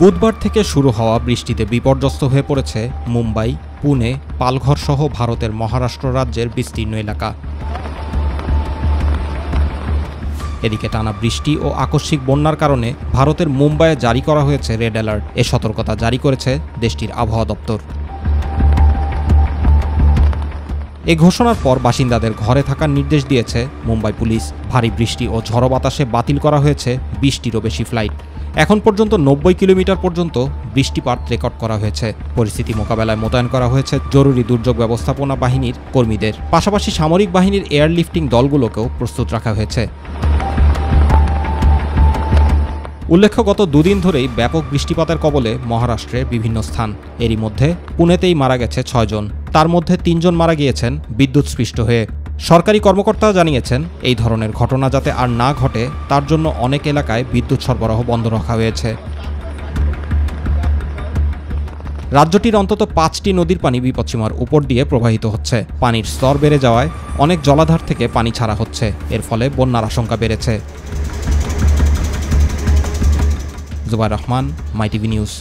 বুধবার থেকে শুরু হওয়া বৃষ্টিতে বিপর্যস্ত হয়ে পড়েছে মুম্বাই, পুনে, পালঘর সহ ভারতের মহারাষ্ট্র রাজ্যের বিস্তীর্ণ এলাকা। এদিকে টানা বৃষ্টি ও আকস্মিক বন্যার কারণে ভারতের মুম্বাইয়ে জারি করা হয়েছে রেড অ্যালার্ট। এ সতর্কতা জারি করেছে দেশটির আবহাওয়া দপ্তর। এ ঘোষণার পর বাসিন্দাদের ঘরে থাকার নির্দেশ দিয়েছে মুম্বাই পুলিশ। ভারী বৃষ্টি ও ঝড়ো বাতাসে বাতিল করা হয়েছে 20টিরও বেশি ফ্লাইট। এখন পর্যন্ত 90 কিলোমিটার পর্যন্ত বৃষ্টিপাত রেকর্ড করা হয়েছে। পরিস্থিতি মোকাবেলায় মোতায়েন করা হয়েছে জরুরি দুর্যোগ ব্যবস্থাপনা বাহিনীর কর্মীদের। পাশাপাশি সামরিক বাহিনীর এয়ারলিফটিং দলগুলোকেও প্রস্তুত রাখা হয়েছে। উল্লেখ্য, গত দুদিন ধরেই ব্যাপক বৃষ্টিপাতের কবলে মহারাষ্ট্রের বিভিন্ন স্থান। এরই মধ্যে পুনেতেই মারা গেছে 6 জন, তার মধ্যে 3 জন মারা গিয়েছেন বিদ্যুৎস্পৃষ্ট হয়ে। সরকারি কর্মকর্তারা জানিয়েছেন, এই ধরনের ঘটনা যাতে আর না ঘটে তার জন্য অনেক এলাকায় বিদ্যুৎ সরবরাহ বন্ধ রাখা হয়েছে। রাজ্যটির অন্তত 5টি নদীর পানি বিপদসীমার উপর দিয়ে প্রবাহিত হচ্ছে। পানির স্তর বেড়ে যাওয়ায় অনেক জলাধার থেকে পানি ছাড়া হচ্ছে। এর ফলে বন্যার আশঙ্কা বেড়েছে। জুবাইর রহমান, মাই টিভি নিউজ।